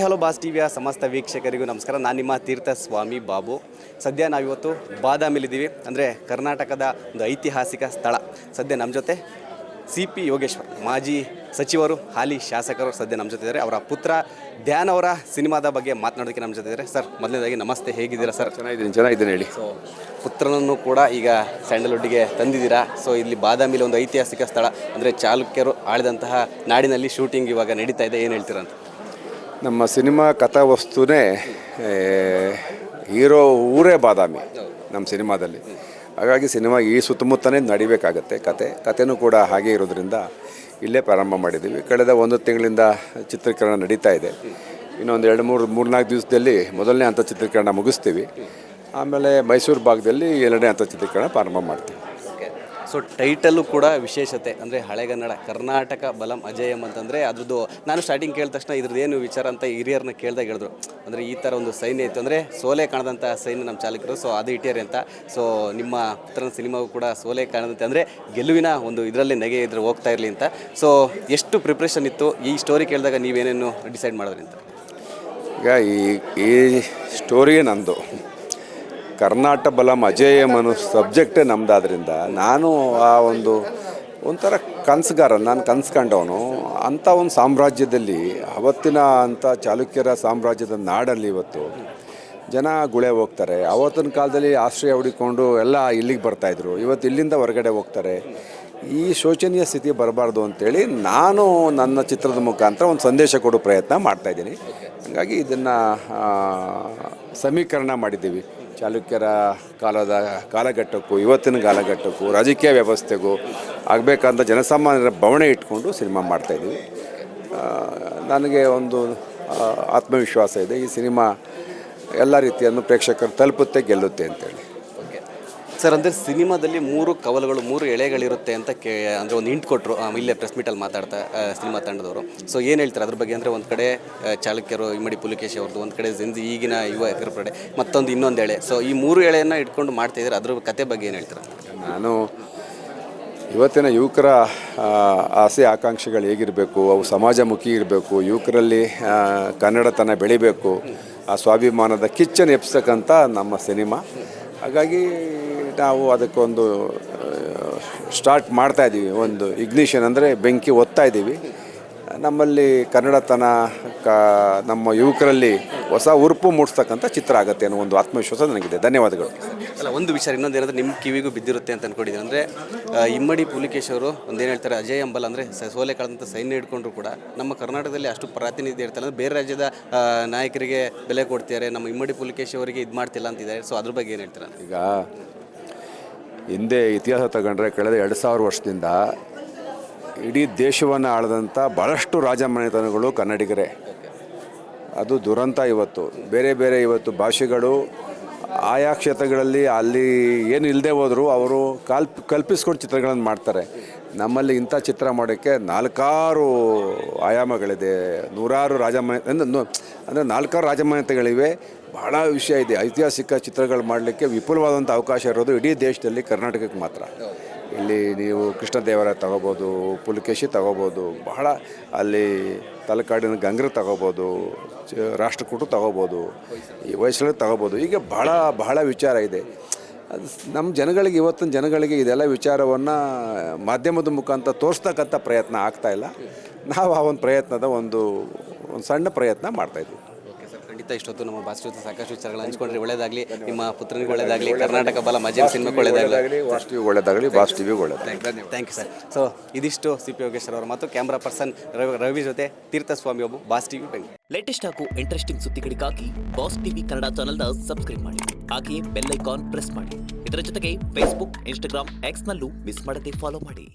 Hello boss ಟಿವಿಯ ಸಮಸ್ತ ವೀಕ್ಷಕರಿಗೂ ನಮಸ್ಕಾರ. ನಾನು ನಿಮ್ಮ ತೀರ್ಥಸ್ವಾಮಿ ಬಾಬು. ಸದ್ಯ ನಾವಿವತ್ತು ಬಾದಾಮಿಲಿದ್ದೀವಿ. ಅಂದರೆ ಕರ್ನಾಟಕದ ಒಂದು ಐತಿಹಾಸಿಕ ಸ್ಥಳ. ಸದ್ಯ ನಮ್ಮ ಜೊತೆ CP ಯೋಗೇಶ್ವರ್, ಮಾಜಿ ಸಚಿವರು, ಹಾಲಿ ಶಾಸಕರು ಸದ್ಯ ನಮ್ಮ ಜೊತೆ ಇದ್ದಾರೆ. ಅವರ ಪುತ್ರ ಧ್ಯಾನ್ ಅವರ ಸಿನಿಮಾದ ಬಗ್ಗೆ ಮಾತನಾಡೋದಕ್ಕೆ ನಮ್ಮ ಜೊತೆ ಇದ್ದಾರೆ. ಸರ್, ಮೊದಲನೇದಾಗಿ ನಮಸ್ತೆ, ಹೇಗಿದ್ದೀರಾ ಸರ್? ಚೆನ್ನಾಗಿದ್ದೀನಿ ಹೇಳಿ. ಸೊ ಪುತ್ರನನ್ನು ಕೂಡ ಈಗ ಸ್ಯಾಂಡಲ್ವುಡ್ಗೆ ತಂದಿದ್ದೀರಾ. ಸೊ ಇಲ್ಲಿ ಬಾದಾಮಿಲಿ ಒಂದು ಐತಿಹಾಸಿಕ ಸ್ಥಳ, ಅಂದರೆ ಚಾಲುಕ್ಯರು ಆಳಿದಂತಹ ನಾಡಿನಲ್ಲಿ ಶೂಟಿಂಗ್ ಇವಾಗ ನಡೀತಾ ಇದೆ. ಏನು ಹೇಳ್ತೀರಾ ಅಂತ? ನಮ್ಮ ಸಿನಿಮಾ ಕಥಾವಸ್ತುನೇ ಹೀರೋ ಊರೇ ಬಾದಾಮಿ ನಮ್ಮ ಸಿನಿಮಾದಲ್ಲಿ. ಹಾಗಾಗಿ ಸಿನಿಮಾ ಈ ಸುತ್ತಮುತ್ತನೇ ನಡಿಬೇಕಾಗತ್ತೆ. ಕಥೆನೂ ಕೂಡ ಹಾಗೆ ಇರೋದ್ರಿಂದ ಇಲ್ಲೇ ಪ್ರಾರಂಭ ಮಾಡಿದ್ದೀವಿ. ಕಳೆದ 1 ತಿಂಗಳಿಂದ ಚಿತ್ರೀಕರಣ ನಡೀತಾ ಇದೆ. ಇನ್ನೊಂದು 2-3-4 ದಿವಸದಲ್ಲಿ ಮೊದಲನೇ ಹಂತ ಚಿತ್ರೀಕರಣ ಮುಗಿಸ್ತೀವಿ. ಆಮೇಲೆ ಮೈಸೂರು ಭಾಗದಲ್ಲಿ 2ನೇ ಹಂತ ಚಿತ್ರೀಕರಣ ಪ್ರಾರಂಭ ಮಾಡ್ತೀವಿ. ಸೊ ಟೈಟಲ್ಲು ಕೂಡ ವಿಶೇಷತೆ, ಅಂದರೆ ಹಳೆಗನ್ನಡ ಕರ್ನಾಟಕ ಬಲಂ ಅಜೇಯಂ ಅಂತಂದರೆ ಅದ್ರದ್ದು ನಾನು ಸ್ಟಾರ್ಟಿಂಗ್ ಕೇಳಿದ ತಕ್ಷಣ ಇದ್ರದ್ದು ಏನು ವಿಚಾರ ಅಂತ ಹಿರಿಯರನ್ನ ಕೇಳಿದಾಗ ಹೇಳಿದ್ರು. ಅಂದರೆ ಈ ಥರ ಒಂದು ಸೈನ್ಯ ಇತ್ತು, ಅಂದರೆ ಸೋಲೆ ಕಾಣದಂಥ ಸೈನ್ಯ ನಮ್ಮ ಚಾಲಕರು. ಸೊ ಅದು ಇಟ್ಟಿರಿ ಅಂತ. ಸೊ ನಿಮ್ಮ ಪುತ್ರನ ಸಿನಿಮಾವು ಕೂಡ ಸೋಲೆ ಕಾಣದಂತೆ, ಅಂದರೆ ಗೆಲುವಿನ ಒಂದು ಇದರಲ್ಲಿ ನೆಗೆ ಇದ್ರೆ ಹೋಗ್ತಾ ಇರಲಿ ಅಂತ. ಸೊ ಎಷ್ಟು ಪ್ರಿಪ್ರೇಷನ್ ಇತ್ತು ಈ ಸ್ಟೋರಿ ಕೇಳಿದಾಗ, ನೀವೇನೇನು ಡಿಸೈಡ್ ಮಾಡಿದ್ರಿ ಅಂತ? ಈಗ ಈ ಸ್ಟೋರಿಯೇ ನಂದು. ಕರ್ನಾಟಕ ಬಲಂ ಅಜೇಯಂ ಅನ್ನೋ ಸಬ್ಜೆಕ್ಟೇ ನಮ್ಮದಾದ್ರಿಂದ ನಾನು ಒಂಥರ ಕನಸುಗಾರ. ನಾನು ಕನಸು ಕಂಡವನು. ಅಂಥ ಒಂದು ಸಾಮ್ರಾಜ್ಯದಲ್ಲಿ, ಅವತ್ತಿನ ಅಂಥ ಚಾಲುಕ್ಯರ ಸಾಮ್ರಾಜ್ಯದ ನಾಡಲ್ಲಿ ಇವತ್ತು ಜನ ಗುಳೆ ಹೋಗ್ತಾರೆ. ಆವತ್ತಿನ ಕಾಲದಲ್ಲಿ ಆಶ್ರಯ ಹುಡುಕೊಂಡು ಎಲ್ಲ ಇಲ್ಲಿಗೆ ಬರ್ತಾಯಿದ್ರು. ಇವತ್ತು ಇಲ್ಲಿಂದ ಹೊರಗಡೆ ಹೋಗ್ತಾರೆ. ಈ ಶೋಚನೀಯ ಸ್ಥಿತಿ ಬರಬಾರ್ದು ಅಂತೇಳಿ ನಾನು ನನ್ನ ಚಿತ್ರದ ಮುಖಾಂತರ ಒಂದು ಸಂದೇಶ ಕೊಡೋ ಪ್ರಯತ್ನ ಮಾಡ್ತಾಯಿದ್ದೀನಿ. ಹಾಗಾಗಿ ಇದನ್ನು ಸಮೀಕರಣ ಮಾಡಿದ್ದೀವಿ. ಚಾಲುಕ್ಯರ ಕಾಲಘಟ್ಟಕ್ಕೂ ಇವತ್ತಿನ ಕಾಲಘಟ್ಟಕ್ಕೂ ರಾಜಕೀಯ ವ್ಯವಸ್ಥೆಗೂ ಆಗಬೇಕಂತ ಜನಸಾಮಾನ್ಯರ ಬವಣೆ ಇಟ್ಕೊಂಡು ಸಿನಿಮಾ ಮಾಡ್ತಾಯಿದ್ದೀವಿ. ನನಗೆ ಒಂದು ಆತ್ಮವಿಶ್ವಾಸ ಇದೆ, ಈ ಸಿನಿಮಾ ಎಲ್ಲ ರೀತಿಯನ್ನು ಪ್ರೇಕ್ಷಕರು ತಲುಪುತ್ತೆ, ಗೆಲ್ಲುತ್ತೆ ಅಂತೇಳಿ. ಸರ್, ಅಂದರೆ ಸಿನಿಮಾದಲ್ಲಿ 3 ಕವಲುಗಳು, 3 ಎಳೆಗಳಿರುತ್ತೆ ಅಂತ ಅಂದರೆ ಒಂದು ಹಿಂಟ್ ಕೊಟ್ಟರು ಇಲ್ಲೇ ಪ್ರೆಸ್ ಮೀಟಲ್ಲಿ ಮಾತಾಡ್ತಾ ಸಿನಿಮಾ ತಂಡದವರು. ಸೊ ಏನು ಹೇಳ್ತಾರೆ ಅದ್ರ ಬಗ್ಗೆ? ಅಂದರೆ ಒಂದು ಕಡೆ ಚಾಲುಕ್ಯರು, ಇಮ್ಮಡಿ ಪುಲಿಕೇಶಿ ಅವ್ರದ್ದು, ಒಂದು ಕಡೆ ಜೆನ್ಜಿ ಈಗಿನ ಯುವಕರ ಕಡೆ, ಮತ್ತೊಂದು ಇನ್ನೊಂದು ಎಳೆ. ಸೊ ಈ 3 ಎಳೆಯನ್ನು ಇಟ್ಕೊಂಡು ಮಾಡ್ತಾಯಿದ್ದಾರೆ. ಅದ್ರ ಕತೆ ಬಗ್ಗೆ ಏನು ಹೇಳ್ತಾರೆ? ನಾನು ಇವತ್ತಿನ ಯುವಕರ ಆಸೆ ಆಕಾಂಕ್ಷೆಗಳು ಹೇಗಿರಬೇಕು, ಅವು ಸಮಾಜಮುಖಿ ಇರಬೇಕು, ಯುವಕರಲ್ಲಿ ಕನ್ನಡತನ ಬೆಳಿಬೇಕು, ಆ ಸ್ವಾಭಿಮಾನದ ಕಿಚ್ಚನ್ನು ಎಪ್ಸಕ್ಕಂಥ ನಮ್ಮ ಸಿನಿಮಾ. ಹಾಗಾಗಿ ನಾವು ಅದಕ್ಕೊಂದು ಸ್ಟಾರ್ಟ್ ಮಾಡ್ತಾಯಿದ್ದೀವಿ. ಒಂದು ಇಗ್ನಿಷನ್ ಅಂದರೆ ಬೆಂಕಿ ಒತ್ತಾ ಇದ್ದೀವಿ. ನಮ್ಮಲ್ಲಿ ಕನ್ನಡತನ ನಮ್ಮ ಯುವಕರಲ್ಲಿ ಹೊಸ ಉರುಪು ಮೂಡಿಸ್ತಕ್ಕಂಥ ಚಿತ್ರ ಆಗುತ್ತೆ ಅನ್ನೋ ಒಂದು ಆತ್ಮವಿಶ್ವಾಸ ನನಗಿದೆ. ಧನ್ಯವಾದಗಳು. ಅಲ್ಲ, ಒಂದು ವಿಚಾರ ಇನ್ನೊಂದು ಏನಂದರೆ ನಿಮ್ಮ ಕಿವಿಗೂ ಬಿದ್ದಿರುತ್ತೆ ಅಂತ ಅಂದ್ಕೊಂಡಿದ್ದೀನಿ. ಅಂದರೆ ಇಮ್ಮಡಿ ಪುಲಿಕೇಶ್ ಅವರು ಒಂದೇನು ಹೇಳ್ತಾರೆ, ಅಜಯ್ ಅಂಬಲ್ ಅಂದರೆ ಸೋಲೆ ಕಳೆದಂಥ ಸೈನ್ಯ ಹಿಡ್ಕೊಂಡ್ರು ಕೂಡ ನಮ್ಮ ಕರ್ನಾಟಕದಲ್ಲಿ ಅಷ್ಟು ಪ್ರಾತಿನಿಧ್ಯ ಇರ್ತಾರೆ. ಅಂದರೆ ಬೇರೆ ರಾಜ್ಯದ ನಾಯಕರಿಗೆ ಬೆಲೆ ಕೊಡ್ತಾರೆ, ನಮ್ಮ ಇಮ್ಮಡಿ ಪುಲಿಕೇಶ್ ಅವರಿಗೆ ಇದು ಮಾಡ್ತಿಲ್ಲ ಅಂತಿದ್ದಾರೆ. ಸೊ ಅದ್ರ ಬಗ್ಗೆ ಏನು ಹೇಳ್ತಾರೆ? ಈಗ ಹಿಂದೆ ಇತಿಹಾಸ ತಗೊಂಡ್ರೆ ಕಳೆದ 2000 ವರ್ಷದಿಂದ ಇಡೀ ದೇಶವನ್ನು ಆಳಿದಂಥ ಭಾಳಷ್ಟು ರಾಜಮನೆತನಗಳು ಕನ್ನಡಿಗರೇ. ಅದು ದುರಂತ. ಇವತ್ತು ಬೇರೆ ಇವತ್ತು ಭಾಷೆಗಳು ಆಯಾ ಕ್ಷೇತ್ರಗಳಲ್ಲಿ ಅಲ್ಲಿ ಏನು ಇಲ್ಲದೆ ಹೋದರೂ ಅವರು ಕಲ್ಪಿಸ್ಕೊಂಡು ಚಿತ್ರಗಳನ್ನು ಮಾಡ್ತಾರೆ. ನಮ್ಮಲ್ಲಿ ಇಂಥ ಚಿತ್ರ ಮಾಡೋಕ್ಕೆ 4 ಆಯಾಮಗಳಿದೆ. 100 ಅಂದರೆ 4 ರಾಜಮನೆತಗಳಿವೆ. ಭಾಳ ವಿಷಯ ಇದೆ. ಐತಿಹಾಸಿಕ ಚಿತ್ರಗಳು ಮಾಡಲಿಕ್ಕೆ ವಿಪುಲವಾದಂಥ ಅವಕಾಶ ಇರೋದು ಇಡೀ ದೇಶದಲ್ಲಿ ಕರ್ನಾಟಕಕ್ಕೆ ಮಾತ್ರ. ಇಲ್ಲಿ ನೀವು ಕೃಷ್ಣದೇವರಾಯ ತಗೋಬೋದು, ಪುಲಿಕೇಶಿ ತಗೋಬೋದು, ಬಹಳ ಅಲ್ಲಿ ತಲಕಾಡಿನ ಗಂಗರು ತಗೋಬೋದು, ರಾಷ್ಟ್ರಕೂಟರು ತಗೋಬೋದು, ಈ ಹೊಯ್ಸಳರು ತಗೋಬೋದು. ಹೀಗೆ ಬಹಳ ವಿಚಾರ ಇದೆ. ಅದು ನಮ್ಮ ಜನಗಳಿಗೆ, ಇವತ್ತಿನ ಜನಗಳಿಗೆ ಇದೆಲ್ಲ ವಿಚಾರವನ್ನು ಮಾಧ್ಯಮದ ಮುಖಾಂತರ ತೋರಿಸ್ತಕ್ಕಂಥ ಪ್ರಯತ್ನ ಆಗ್ತಾಯಿಲ್ಲ. ನಾವು ಆ ಒಂದು ಪ್ರಯತ್ನದ ಒಂದು ಸಣ್ಣ ಪ್ರಯತ್ನ ಮಾಡ್ತಾಯಿದ್ವಿ. ಖಂಡಿತ ಇಷ್ಟೊತ್ತು ನಮ್ಮ ಬಾಸ್ ಜೊತೆ ಸಾಕಷ್ಟು ವಿಚಾರಗಳು ಹಂಚ್ಕೊಂಡ್ರೆ ಒಳ್ಳೆಯದಾಗಲಿ, ನಿಮ್ಮ ಪುತ್ರನಿಗೆ ಒಳ್ಳೆಯದಾಗಲಿ, ಕರ್ನಾಟಕ ಬಲಂ ಅಜೇಯಂ ಸಿನಿಮಾಗೆ ಒಳ್ಳೆಯದಾಗಲಿ, ಬಾಸ್ ಟಿವಿಗೆ ಒಳ್ಳೆಯದಾಗಲಿ, ಬಾಸ್ ಟಿವಿಗೆ ಒಳ್ಳೆಯದಾಗಲಿ. Thank you sir. ಸೊ ಇದಿಷ್ಟು CP ಯೋಗೇಶ್ವರ್ ಅವರು ಮತ್ತು ಕ್ಯಾಮ್ರಾ ಪರ್ಸನ್ ರವಿ ಜೊತೆ Theerthaswamy Babu, boss TV Bengaluru. Latest ಹಾಗೂ ಇಂಟ್ರೆಸ್ಟಿಂಗ್ ಸುದ್ದಿಗಳಿಗಾಗಿ ಬಾಸ್ ಟಿವಿ ಕನ್ನಡ ಚಾನೆಲ್ನ ಸಬ್ಸ್ಕ್ರೈಬ್ ಮಾಡಿ. ಹಾಗೆಯೇ ಬೆಲ್ ಐಕಾನ್ ಪ್ರೆಸ್ ಮಾಡಿ. ಇದರ ಜೊತೆಗೆ ಫೇಸ್ಬುಕ್, ಇನ್ಸ್ಟಾಗ್ರಾಮ್, ಎಕ್ಸ್ನಲ್ಲೂ ಮಿಸ್ ಮಾಡದೆ ಫಾಲೋ ಮಾಡಿ.